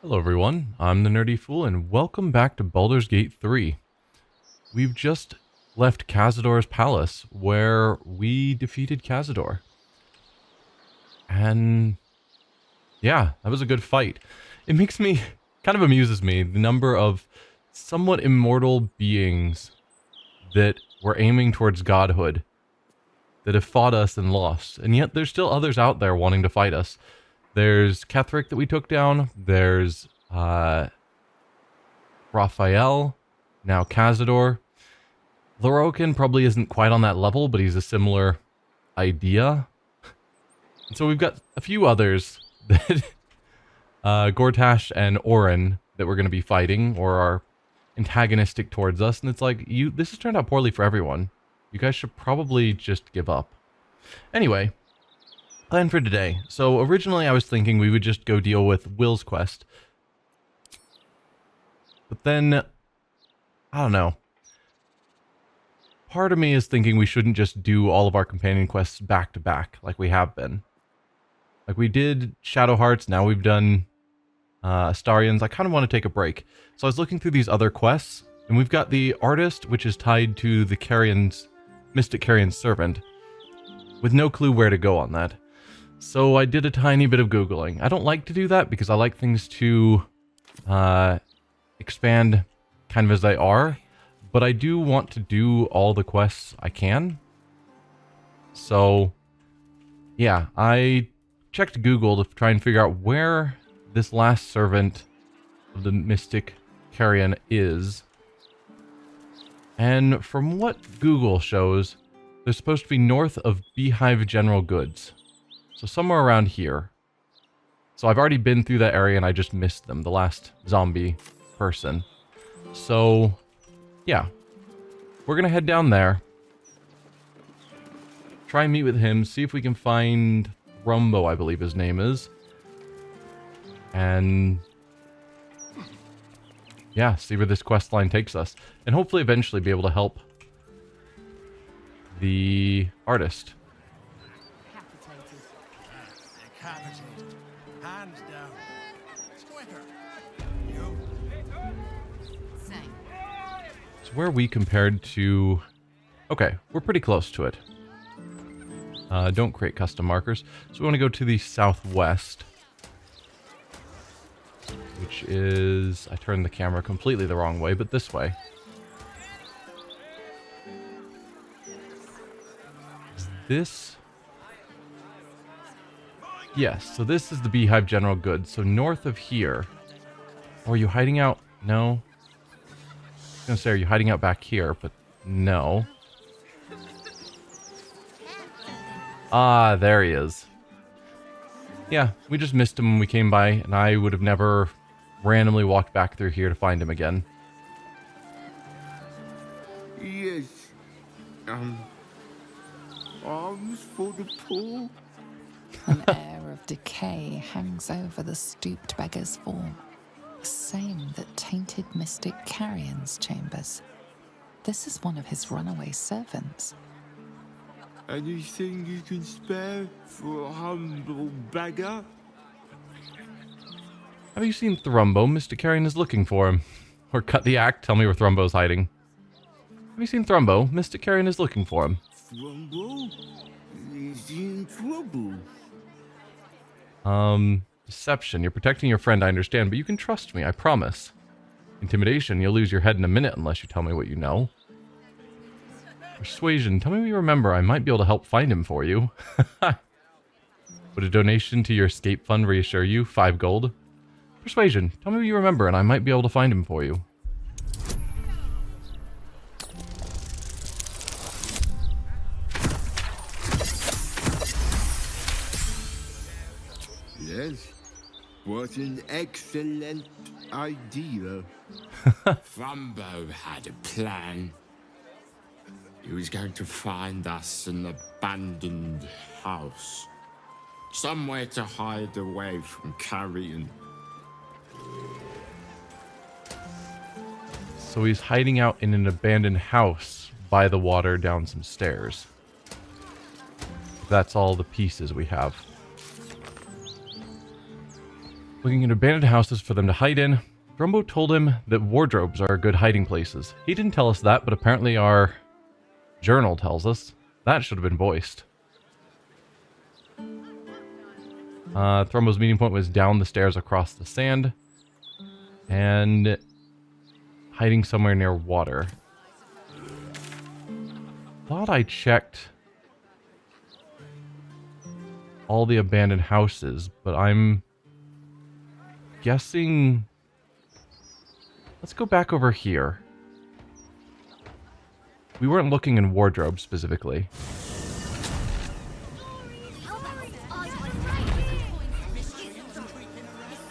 Hello everyone, I'm the Nerdy Fool and welcome back to Baldur's Gate 3. We've just left Cazador's palace where we defeated Cazador. And yeah, that was a good fight. It makes me, kind of amuses me, the number of somewhat immortal beings that were aiming towards godhood that have fought us and lost. And yet there's still others out there wanting to fight us. There's Ketheric that we took down. There's Raphael. Now Cazador. Lorokin probably isn't quite on that level, but he's a similar idea. And so we've got a few others that Gortash and Orin that we're going to be fighting or are antagonistic towards us. And it's like, this has turned out poorly for everyone. You guys should probably just give up. Anyway. Plan for today. So originally I was thinking we would just go deal with Will's quest. But then, I don't know. Part of me is thinking we shouldn't just do all of our companion quests back to back like we have been. Like we did Shadow Hearts, now we've done Astarians. I kind of want to take a break. So I was looking through these other quests, and we've got the Artist, which is tied to the Carrion's, Mystic Carrion's servant, with no clue where to go on that. So I did a tiny bit of Googling. I don't like to do that because I like things to expand kind of as they are. But I do want to do all the quests I can. So, yeah, I checked Google to try and figure out where this last servant of the Mystic Carrion is. And from what Google shows, they're supposed to be north of Beehive General Goods. So somewhere around here. So I've already been through that area and I just missed them, the last zombie person. So, yeah. We're going to head down there. Try and meet with him, see if we can find Thrumbo, I believe his name is. And yeah, see where this quest line takes us. And hopefully eventually be able to help the artist. Decapitated. Hands down. It's quicker. Same. So where are we compared to... Okay, we're pretty close to it. Don't create custom markers. So we want to go to the southwest. Which is... I turned the camera completely the wrong way, but this way. Is this... Yes, so this is the Beehive General Goods. So north of here... Oh, are you hiding out? No. I was going to say, are you hiding out back here? But no. Ah, there he is. Yeah, we just missed him when we came by, and I would have never randomly walked back through here to find him again. Yes. Arms for the poor? An air of decay hangs over the stooped beggar's form, the same that tainted Mystic Carrion's chambers. This is one of his runaway servants. Anything you can spare for a humble beggar? Have you seen Thrumbo? Mr. Carrion is looking for him. Or cut the act, tell me where Thrumbo's hiding. Have you seen Thrumbo? Mr. Carrion is looking for him. Thrumbo? Is he in trouble? Deception. You're protecting your friend, I understand, but you can trust me, I promise. Intimidation. You'll lose your head in a minute unless you tell me what you know. Persuasion. Tell me what you remember. I might be able to help find him for you. Would a donation to your escape fund reassure you? 5 gold. Persuasion. Tell me what you remember and I might be able to find him for you. Yes. What an excellent idea. Thrumbo had a plan. He was going to find us an abandoned house. Somewhere to hide away from Carrion. So he's hiding out in an abandoned house by the water down some stairs. That's all the pieces we have. Looking at abandoned houses for them to hide in. Thrumbo told him that wardrobes are good hiding places. He didn't tell us that, but apparently our journal tells us. That should have been voiced. Thrumbo's meeting point was down the stairs across the sand. And hiding somewhere near water. Thought I checked all the abandoned houses, but I'm guessing... Let's go back over here. We weren't looking in wardrobe specifically.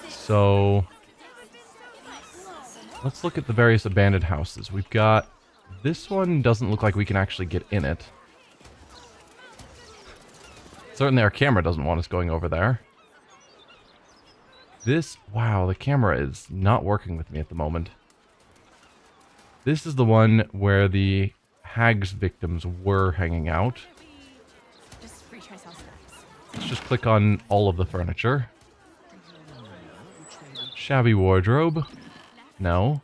So let's look at the various abandoned houses. We've got... This one doesn't look like we can actually get in it. Certainly our camera doesn't want us going over there. This... Wow, the camera is not working with me at the moment. This is the one where the hag's victims were hanging out. Let's just click on all of the furniture. Shabby wardrobe. No.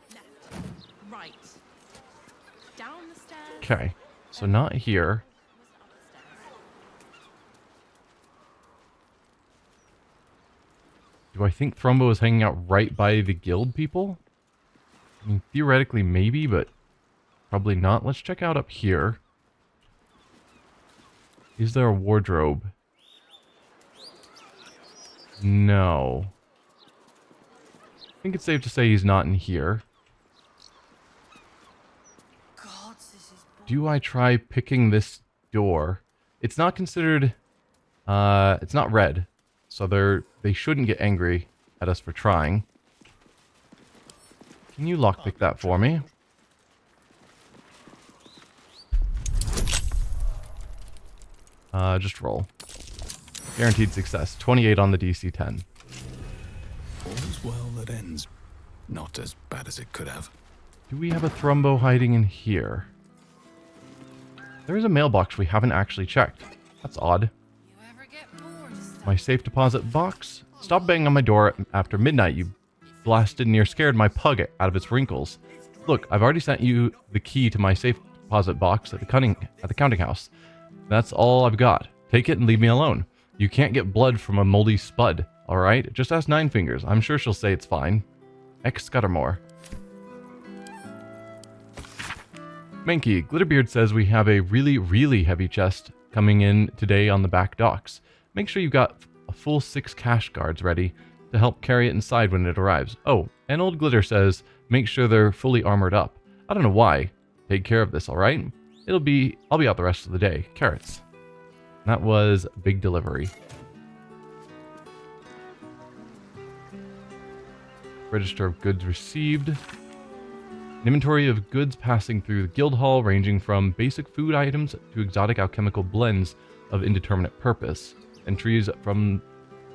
Okay, so not here. Do I think Thrumbo is hanging out right by the guild people? I mean, theoretically maybe, but probably not. Let's check out up here. Is there a wardrobe? No. I think it's safe to say he's not in here. Do I try picking this door? It's not considered... it's not red. So they shouldn't get angry at us for trying. Can you lockpick that for me? Just roll. Guaranteed success. 28 on the DC 10. All's well that ends. Not as bad as it could have. Do we have a Thrumbo hiding in here? There is a mailbox we haven't actually checked. That's odd. My safe deposit box? Stop banging on my door after midnight, you blasted near scared my pug out of its wrinkles. Look, I've already sent you the key to my safe deposit box at the counting house. That's all I've got. Take it and leave me alone. You can't get blood from a moldy spud, alright? Just ask Nine Fingers. I'm sure she'll say it's fine. Ex Scuddermore. Menke, Glitterbeard says we have a really, really heavy chest coming in today on the back docks. Make sure you've got a full 6 cash guards ready to help carry it inside when it arrives. Oh, and Old Glitter says make sure they're fully armored up. I don't know why. Take care of this, alright? I'll be out the rest of the day. Carrots. That was big delivery. Register of goods received. An inventory of goods passing through the guild hall ranging from basic food items to exotic alchemical blends of indeterminate purpose. Entries from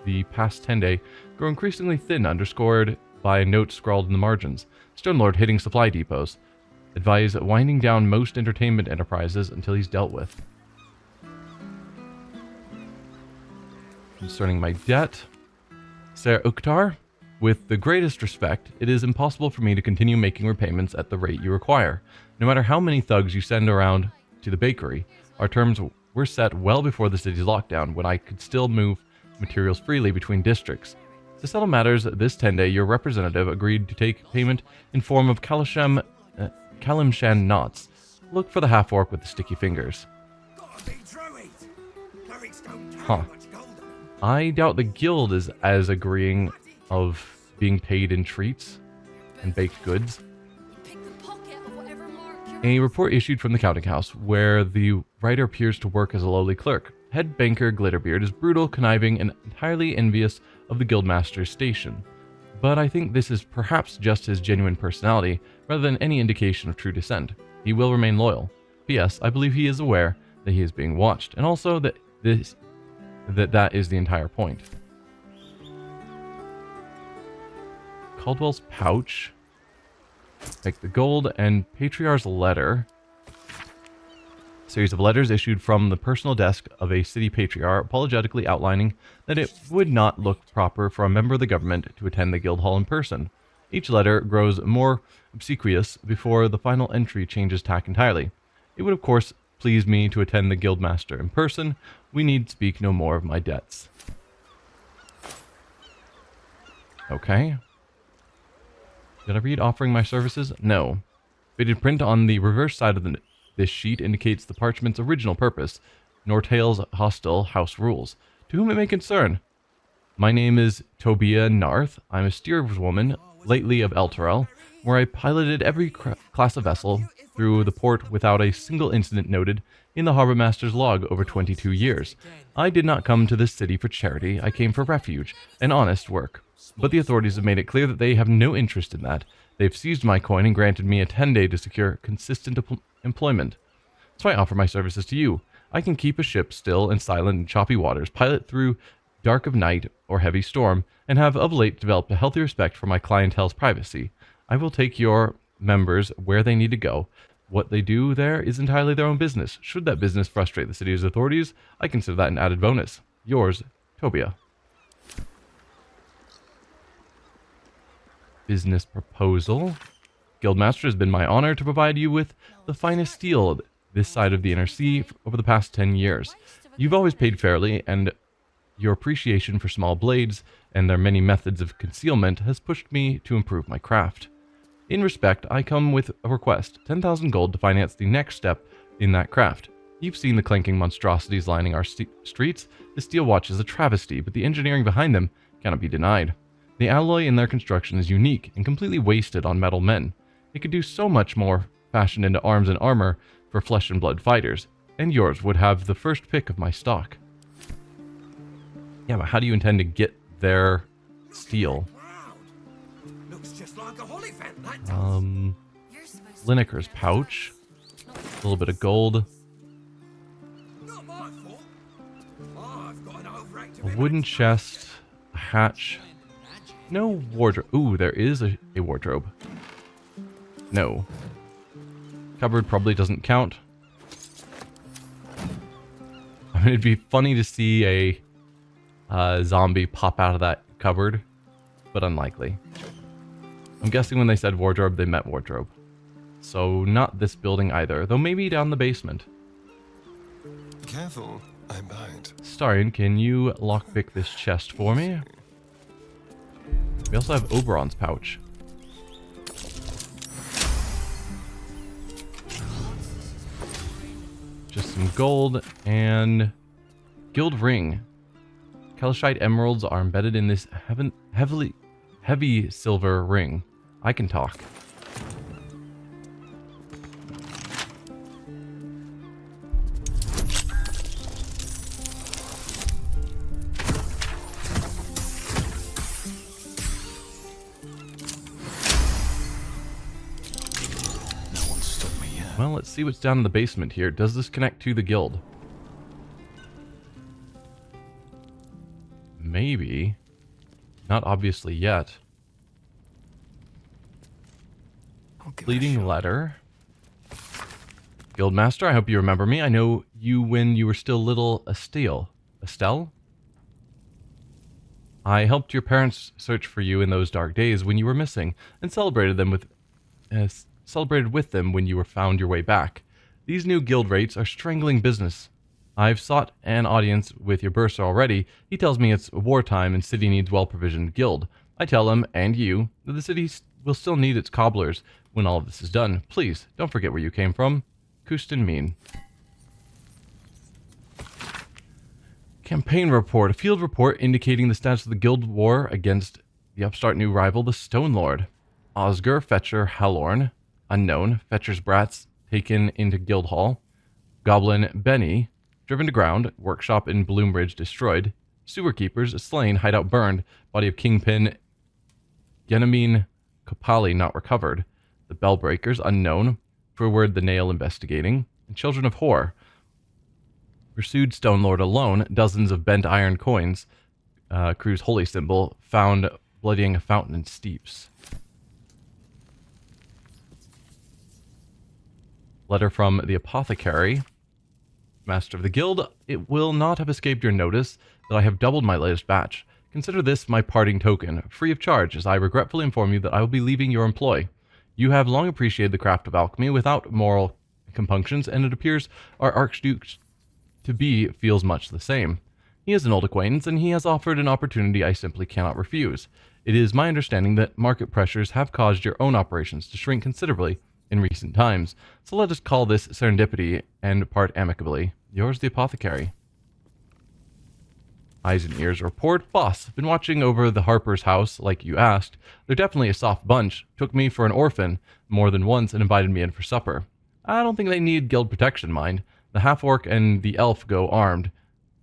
the past 10 day grow increasingly thin, underscored by a note scrawled in the margins. Stonelord hitting supply depots. Advise winding down most entertainment enterprises until he's dealt with. Concerning my debt, Ser Uktar, with the greatest respect, it is impossible for me to continue making repayments at the rate you require. No matter how many thugs you send around to the bakery, our terms were set well before the city's lockdown, when I could still move materials freely between districts. To settle matters this 10 day, your representative agreed to take payment in form of Kalimshan knots. Look for the half-orc with the sticky fingers. Huh. I doubt the guild is as agreeing of being paid in treats and baked goods. A report issued from the counting house, where the writer appears to work as a lowly clerk. Head banker Glitterbeard is brutal, conniving, and entirely envious of the guildmaster's station. But I think this is perhaps just his genuine personality, rather than any indication of true descent. He will remain loyal. P.S. I believe he is aware that he is being watched, and also that that is the entire point. Caldwell's pouch. Take the gold and Patriarch's letter. Series of letters issued from the personal desk of a city patriarch apologetically outlining that it would not look proper for a member of the government to attend the guild hall in person. Each letter grows more obsequious before the final entry changes tack entirely. It would of course please me to attend the guildmaster in person. We need speak no more of my debts. Okay. Did I read offering my services? No. Faded print on the reverse side of this sheet indicates the parchment's original purpose. Nortail's hostile house rules. To whom it may concern. My name is Tobia Narth. I'm a steerswoman, lately of Elturel, where I piloted every class of vessel through the port without a single incident noted in the harbor master's log over 22 years. I did not come to this city for charity. I came for refuge and honest work. But the authorities have made it clear that they have no interest in that. They've seized my coin and granted me a 10-day to secure consistent employment. So I offer my services to you. I can keep a ship still and silent in choppy waters, pilot through dark of night or heavy storm, and have of late developed a healthy respect for my clientele's privacy. I will take your members where they need to go. What they do there is entirely their own business. Should that business frustrate the city's authorities, I consider that an added bonus. Yours, Tobia. Business proposal. Guildmaster, has been my honor to provide you with the finest steel this side of the inner sea over the past 10 years. You've always paid fairly, and your appreciation for small blades and their many methods of concealment has pushed me to improve my craft. In respect, I come with a request, 10,000 gold to finance the next step in that craft. You've seen the clanking monstrosities lining our streets. The steel watch is a travesty, but the engineering behind them cannot be denied. The alloy in their construction is unique and completely wasted on metal men. It could do so much more fashioned into arms and armor for flesh and blood fighters, and yours would have the first pick of my stock. Yeah, but how do you intend to get their steel? Looks just like a holly fan, that Lineker's pouch. A little bit of gold. not my fault. I've got an overactive A wooden chest. A hatch. No wardrobe. Ooh, there is a wardrobe. No. Cupboard probably doesn't count. I mean, it'd be funny to see a zombie pop out of that cupboard, but unlikely. I'm guessing when they said wardrobe, they meant wardrobe. So not this building either, though maybe down the basement. Careful, I bite. Starion, can you lockpick this chest for me? We also have Oberon's pouch. Just some gold and guild ring. Kalashite emeralds are embedded in this heavy silver ring. I can talk. Well, let's see what's down in the basement here. Does this connect to the guild? Maybe. Not obviously yet. Bleeding letter. Guildmaster, I hope you remember me. I know you when you were still little Estelle. Estelle? I helped your parents search for you in those dark days when you were missing, and celebrated with them when you were found your way back. These new guild rates are strangling business. I've sought an audience with your bursar already. He tells me it's wartime and city needs well-provisioned guild. I tell him, and you, that the city will still need its cobblers when all of this is done. Please, don't forget where you came from. Kustin Mean. Campaign report. A field report indicating the status of the guild war against the upstart new rival, the Stone Lord. Osgur, Fetcher, Hallorn. Unknown. Fetcher's brats taken into Guildhall. Goblin Benny driven to ground. Workshop in Bloombridge destroyed. Sewer keepers slain. Hideout burned. Body of Kingpin Genomine Kopali not recovered. The Bellbreakers unknown. Forward the Nail investigating. And Children of Hor. Pursued Stone Lord alone. Dozens of bent iron coins. Crew's holy symbol. Found bloodying a fountain in steeps. Letter from the apothecary. Master of the Guild, it will not have escaped your notice that I have doubled my latest batch. Consider this my parting token, free of charge, as I regretfully inform you that I will be leaving your employ. You have long appreciated the craft of alchemy without moral compunctions, and it appears our Archduke to be feels much the same. He is an old acquaintance, and he has offered an opportunity I simply cannot refuse. It is my understanding that market pressures have caused your own operations to shrink considerably in recent times, so let us call this serendipity and part amicably. Yours, the apothecary. Eyes and ears report. Boss, been watching over the Harper's house like you asked. They're definitely a soft bunch. Took me for an orphan more than once and invited me in for supper. I don't think they need guild protection, mind. The half-orc and the elf go armed.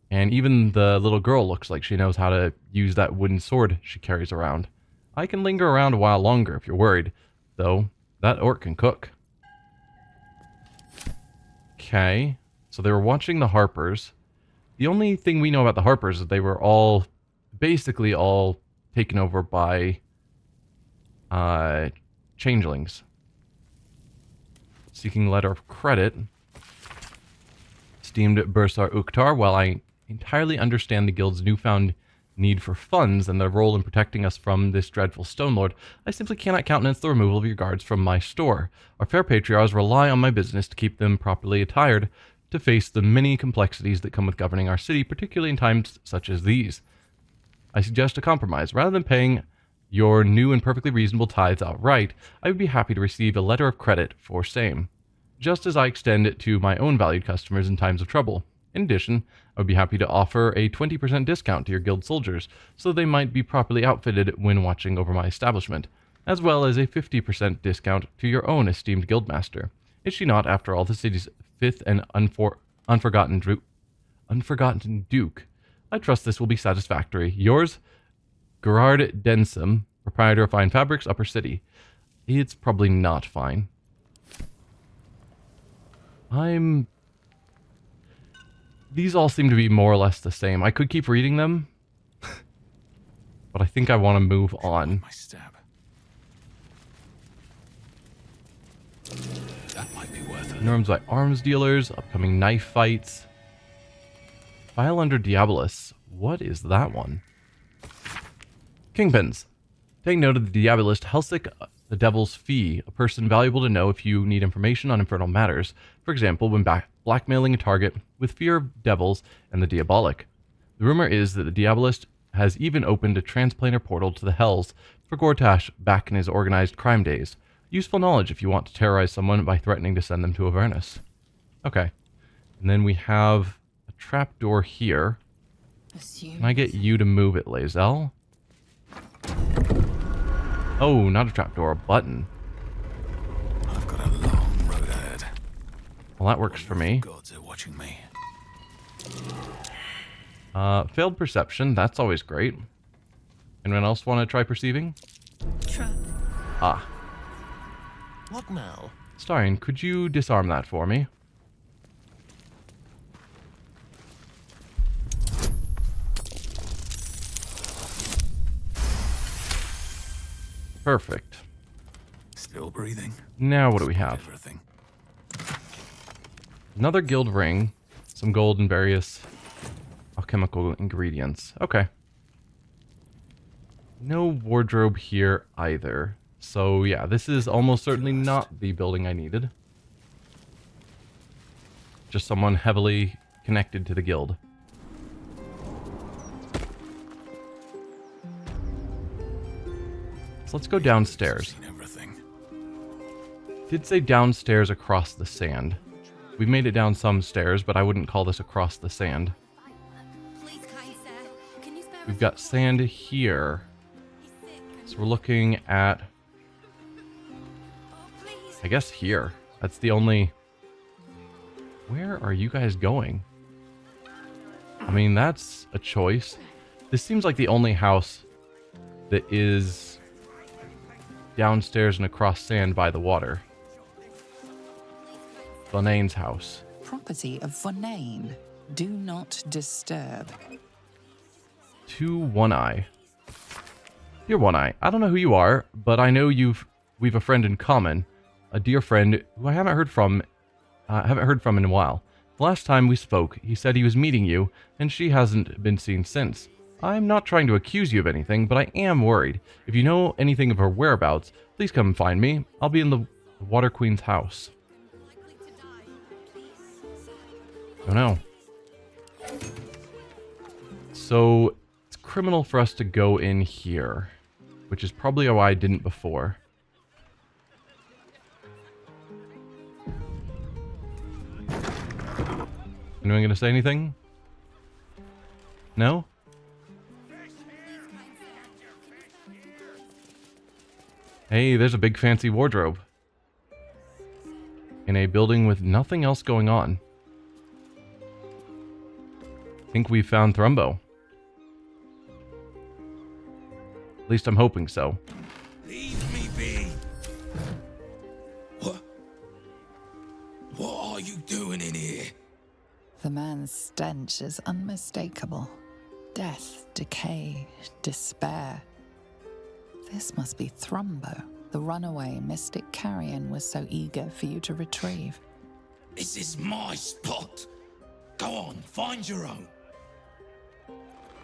And even the little girl looks like she knows how to use that wooden sword she carries around. I can linger around a while longer if you're worried. Though, that orc can cook. Okay. So they were watching the Harpers. The only thing we know about the Harpers is that they were all, basically all taken over by changelings. Seeking letter of credit. Esteemed Bursar Uktar, while I entirely understand the guild's newfound need for funds and their role in protecting us from this dreadful Stone Lord, I simply cannot countenance the removal of your guards from my store. Our fair patriarchs rely on my business to keep them properly attired to face the many complexities that come with governing our city, particularly in times such as these. I suggest a compromise. Rather than paying your new and perfectly reasonable tithes outright, I would be happy to receive a letter of credit for same, just as I extend it to my own valued customers in times of trouble. In addition, I would be happy to offer a 20% discount to your guild soldiers, so they might be properly outfitted when watching over my establishment, as well as a 50% discount to your own esteemed guildmaster. Is she not, after all, the city's fifth and unforgotten duke? I trust this will be satisfactory. Yours, Gerard Densum, proprietor of Fine Fabrics, Upper City. It's probably not fine. These all seem to be more or less the same. I could keep reading them, but I think I want to move on. My stab. That might be worth it. Norms by arms dealers, upcoming knife fights. File under Diabolus. What is that one? Kingpins. Take note of the Diabolist Helsik, the Devil's Fee, a person valuable to know if you need information on infernal matters. For example, when blackmailing a target with fear of devils and the diabolic. The rumor is that the Diabolist has even opened a transplanter portal to the Hells for Gortash back in his organized crime days. Useful knowledge if you want to terrorize someone by threatening to send them to Avernus. Okay. And then we have a trapdoor here. Can I get you to move it, Lae'zel? Oh, not a trapdoor, a button. I've got a long road ahead. Well, that works for me. Gods are watching me. Failed perception, that's always great. Anyone else want to try perceiving? Trap. Ah. What now? Starring, could you disarm that for me? Perfect. Still breathing. Now what do we have? Everything. Another guild ring, some gold and various alchemical ingredients. Okay. No wardrobe here either. So yeah, this is almost certainly not the building I needed. Just someone heavily connected to the guild. So let's go downstairs. Seen everything. Did say downstairs across the sand. We've made it down some stairs, but I wouldn't call this across the sand. Please, kind sir, can you spare We've got sand here. He's sick. So we're looking at, Oh, please. I guess here. That's the only... Where are you guys going? I mean, that's a choice. This seems like the only house that is downstairs and across sand by the water. Vonane's house. Property of Vonane. Do not disturb. To One Eye. Dear One Eye, I don't know who you are, but I know we've a friend in common, a dear friend who I haven't heard from in a while. The last time we spoke, he said he was meeting you, and she hasn't been seen since. I'm not trying to accuse you of anything, but I am worried. If you know anything of her whereabouts, please come and find me. I'll be in the Water Queen's house. Likely to die. Please, sir. Oh no. So, it's criminal for us to go in here, which is probably why I didn't before. Anyone gonna say anything? No? Hey, there's a big fancy wardrobe. In a building with nothing else going on. I think we found Thrumbo. At least I'm hoping so. Leave me be. What are you doing in here? The man's stench is unmistakable. Death, decay, despair. This must be Thrumbo, the runaway mystic carrion was so eager for you to retrieve. This is my spot. Go on, find your own.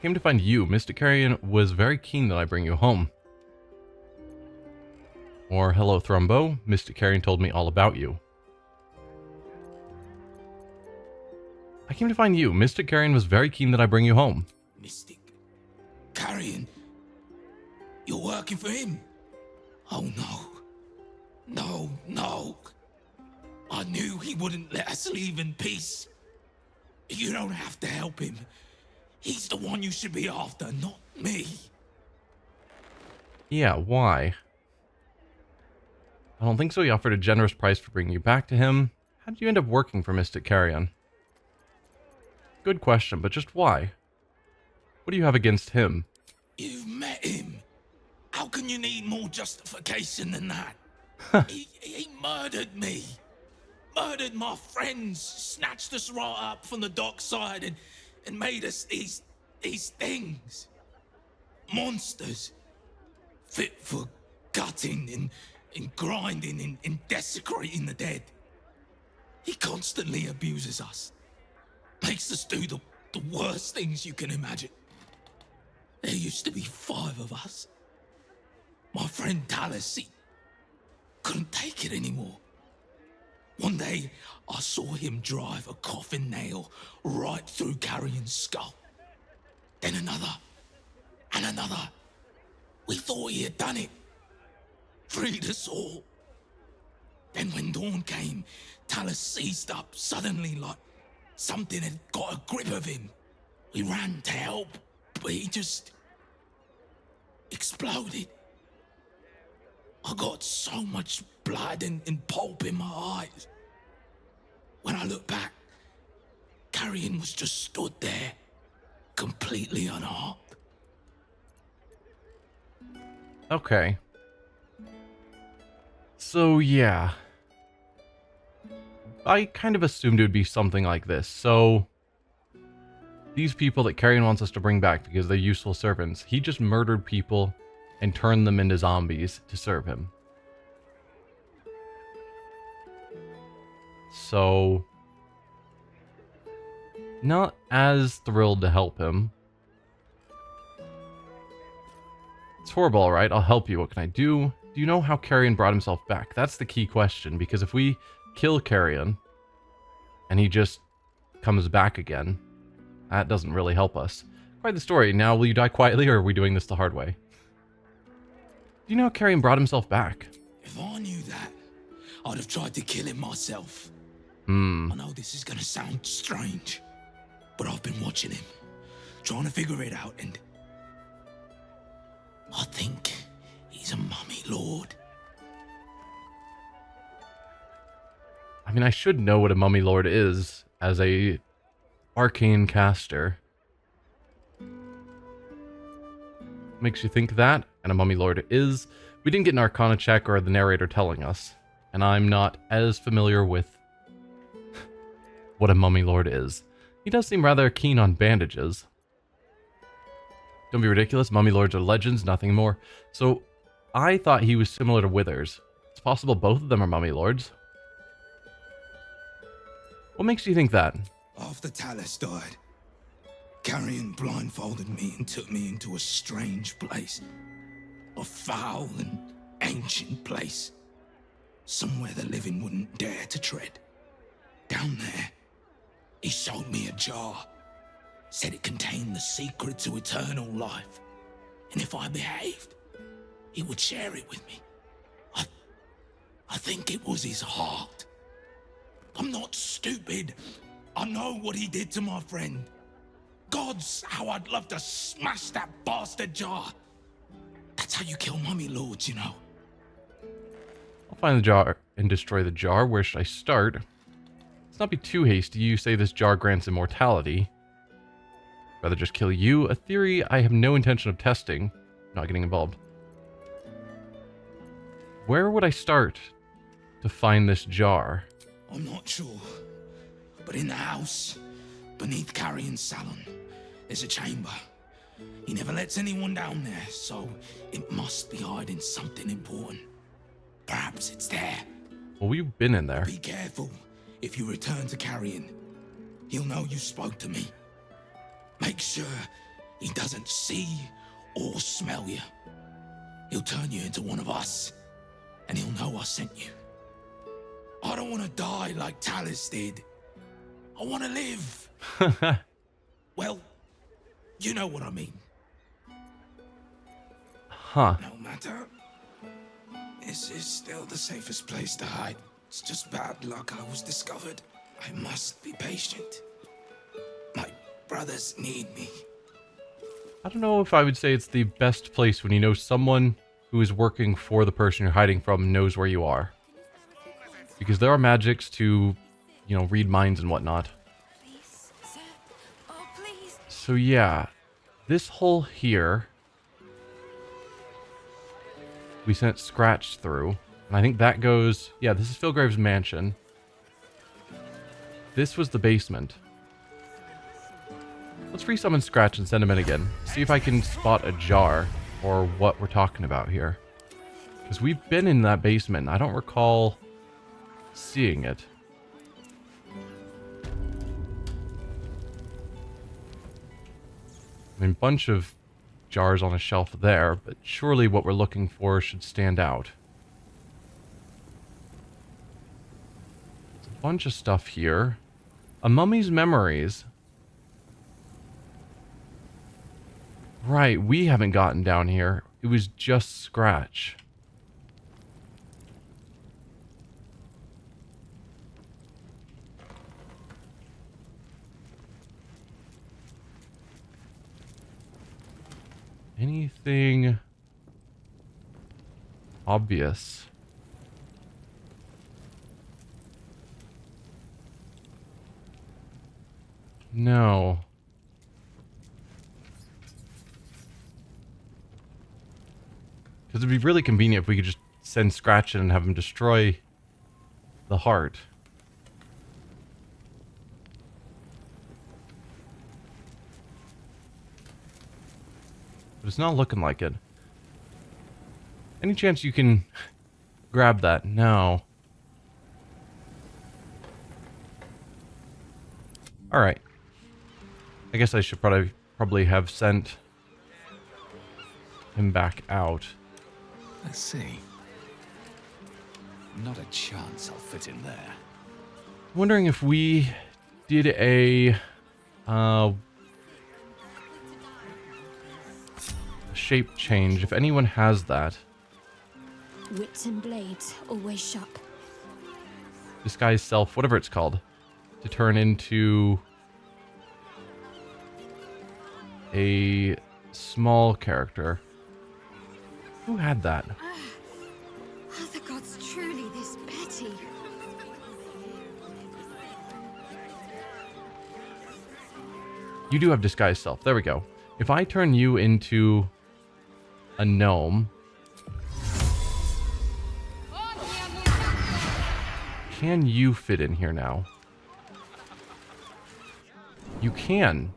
Came to find you. Mystic Carrion was very keen that I bring you home. Or, hello Thrumbo. Mystic Carrion told me all about you. I came to find you. Mystic Carrion was very keen that I bring you home. Mystic Carrion? You're working for him? Oh no. No. I knew he wouldn't let us leave in peace. You don't have to help him. He's the one you should be after, not me. Yeah, why? I don't think so. He offered a generous price for bringing you back to him. How did you end up working for Mystic Carrion? Good question, but just why? What do you have against him? You've met him. How can you need more justification than that? He murdered me. Murdered my friends. Snatched us right up from the dockside and made us these things. Monsters. Fit for gutting and grinding and desecrating the dead. He constantly abuses us. Makes us do the worst things you can imagine. There used to be 5 of us. My friend Talus, he couldn't take it anymore. One day, I saw him drive a coffin nail right through Carrion's skull. Then another, and another. We thought he had done it. Freed us all. Then when dawn came, Talus seized up suddenly like something had got a grip of him. We ran to help, but he just exploded. I got so much blood and pulp in my eyes. When I look back, Carrion was just stood there, completely unharmed. Okay. So, yeah. I kind of assumed it would be something like this. So, these people that Carrion wants us to bring back because they're useful servants, he just murdered people and turned them into zombies to serve him. So, not as thrilled to help him. It's horrible, alright? I'll help you. What can I do? Do you know how Carrion brought himself back? That's the key question, because if we kill Carrion and he just comes back again, that doesn't really help us. Quite the story. Now, will you die quietly, or are we doing this the hard way? Do you know how Carrion brought himself back? If I knew that, I'd have tried to kill him myself. I know this is gonna sound strange, but I've been watching him, trying to figure it out, and I think he's a mummy lord. I mean, I should know what a mummy lord is as a arcane caster. Makes you think that, and a mummy lord is. We didn't get an arcana check or the narrator telling us, and I'm not as familiar with what a mummy lord is. He does seem rather keen on bandages. Don't be ridiculous, mummy lords are legends, nothing more. So, I thought he was similar to Withers. It's possible both of them are mummy lords. What makes you think that? After Talus died, Carrion blindfolded me and took me into a strange place. A foul and ancient place. Somewhere the living wouldn't dare to tread. Down there, he showed me a jar. Said it contained the secret to eternal life. And if I behaved, he would share it with me. I think it was his heart. I'm not stupid. I know what he did to my friend. Gods, how I'd love to smash that bastard jar. That's how you kill mummy lords, you know. I'll find the jar and destroy the jar. Where should I start? Let's not be too hasty. You say this jar grants immortality. Rather just kill you. A theory I have no intention of testing. Not getting involved. Where would I start to find this jar? I'm not sure. But in the house, beneath Carrion's salon, there's a chamber. He never lets anyone down there, so it must be hiding something important. Perhaps it's there. Well, we've been in there. Be careful. If you return to Carrion, he'll know you spoke to me. Make sure he doesn't see or smell you. He'll turn you into one of us, and he'll know I sent you. I don't want to die like Talus did. I want to live. Well, you know what I mean. Huh. No matter. This is still the safest place to hide. It's just bad luck I was discovered. I must be patient. My brothers need me. I don't know if I would say it's the best place when you know someone who is working for the person you're hiding from knows where you are. Because there are magics to, you know, read minds and whatnot. Please, sir. Oh, please. So yeah, this hole here, we sent Scratch through. And I think that goes, yeah, this is Philgrave's mansion. This was the basement. Let's resummon Scratch and send him in again. See if I can spot a jar or what we're talking about here. Because we've been in that basement. I don't recall seeing it. I mean, bunch of jars on a shelf there, but surely what we're looking for should stand out. There's a bunch of stuff here. A mummy's memories. Right, we haven't gotten down here. It was just Scratch. Anything obvious? No. Because it'd be really convenient if we could just send Scratch in and have him destroy the heart. But it's not looking like it. Any chance you can grab that? No. Alright. I guess I should probably have sent him back out. Let's see. Not a chance I'll fit in there. Wondering if we did a shape change, if anyone has that. Wits and blades always sharp. Disguise self, whatever it's called. To turn into a small character. Who had that? Are the gods truly this petty? You do have disguise self. There we go. If I turn you into a gnome, can you fit in here now? You can.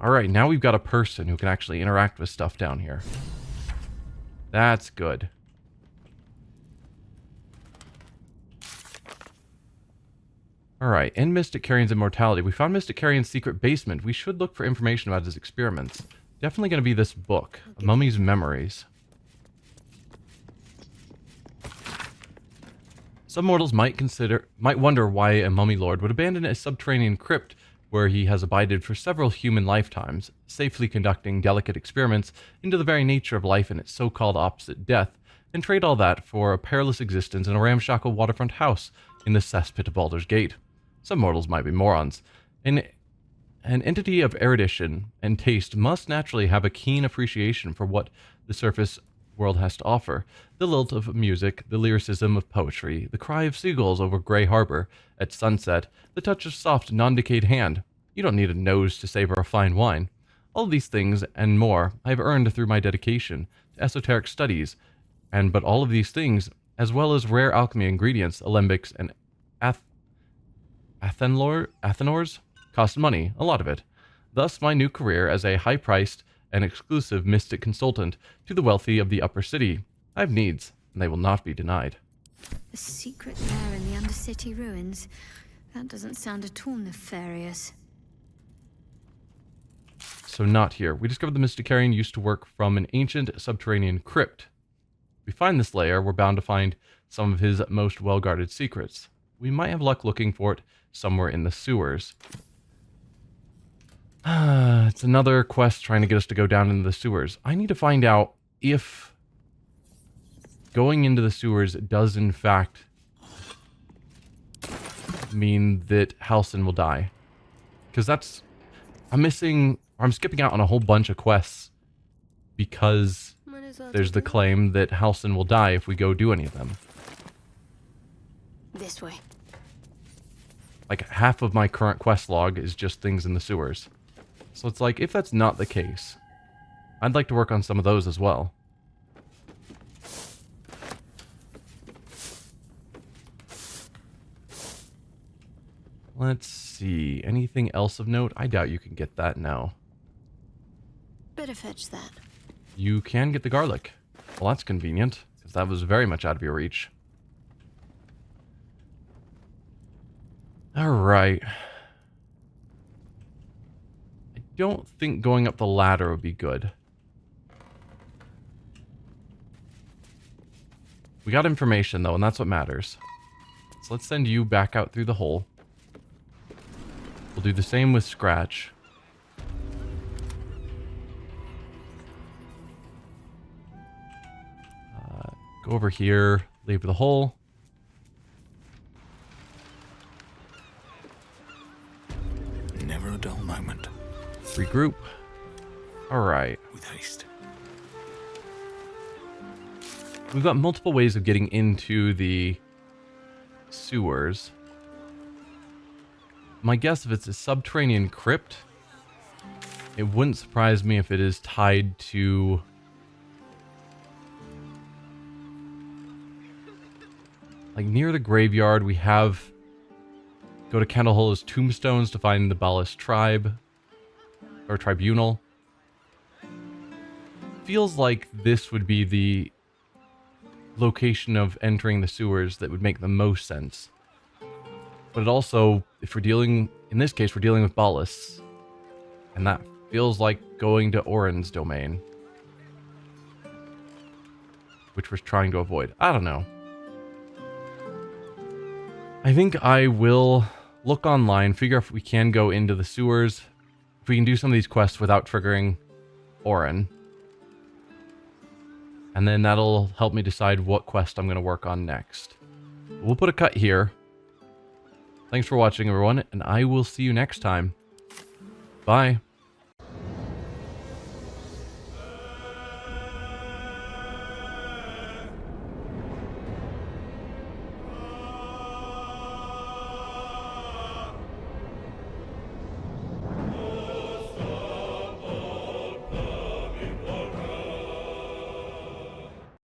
Alright, now we've got a person who can actually interact with stuff down here. That's good. Alright, in Mystic Carrion's immortality, we found Mystic Carrion's secret basement. We should look for information about his experiments. Definitely going to be this book, A Mummy's Memories. Some mortals might wonder why a mummy lord would abandon a subterranean crypt where he has abided for several human lifetimes, safely conducting delicate experiments into the very nature of life and its so-called opposite, death, and trade all that for a perilous existence in a ramshackle waterfront house in the cesspit of Baldur's Gate. Some mortals might be morons. An entity of erudition and taste must naturally have a keen appreciation for what the surface world has to offer. The lilt of music, the lyricism of poetry, the cry of seagulls over Grey Harbor at sunset, the touch of soft, non-decayed hand. You don't need a nose to savor a fine wine. All these things and more I have earned through my dedication to esoteric studies, but all of these things, as well as rare alchemy ingredients, alembics, and athenors, cost money, a lot of it. Thus, my new career as a high-priced and exclusive mystic consultant to the wealthy of the upper city. I have needs, and they will not be denied. A secret lair in the Undercity ruins. That doesn't sound at all nefarious. So not here. We discovered the Mystic Carrion used to work from an ancient subterranean crypt. If we find this lair, we're bound to find some of his most well-guarded secrets. We might have luck looking for it somewhere in the sewers. It's another quest trying to get us to go down into the sewers. I need to find out if going into the sewers does in fact mean that Halsin will die. Because I'm skipping out on a whole bunch of quests because there's the claim that Halsin will die if we go do any of them. This way. Like, half of my current quest log is just things in the sewers. So it's like, if that's not the case, I'd like to work on some of those as well. Let's see. Anything else of note? I doubt you can get that now. Better fetch that. You can get the garlic. Well, that's convenient, because that was very much out of your reach. Alright. I don't think going up the ladder would be good. We got information, though, and that's what matters. So let's send you back out through the hole. We'll do the same with Scratch. Go over here, leave the hole. Never a dull moment. Regroup. Alright. With haste. We've got multiple ways of getting into the sewers. My guess, if it's a subterranean crypt, it wouldn't surprise me if it is tied to like near the graveyard. We have go to Candlehole's tombstones to find the Balis tribe or tribunal. Feels like this would be the location of entering the sewers that would make the most sense. But it also, if we're dealing, in this case, we're dealing with Balis. And that feels like going to Orin's domain. Which we're trying to avoid. I don't know. I think I will look online, figure out if we can go into the sewers. If we can do some of these quests without triggering Orin. And then that'll help me decide what quest I'm going to work on next. We'll put a cut here. Thanks for watching, everyone, and I will see you next time. Bye.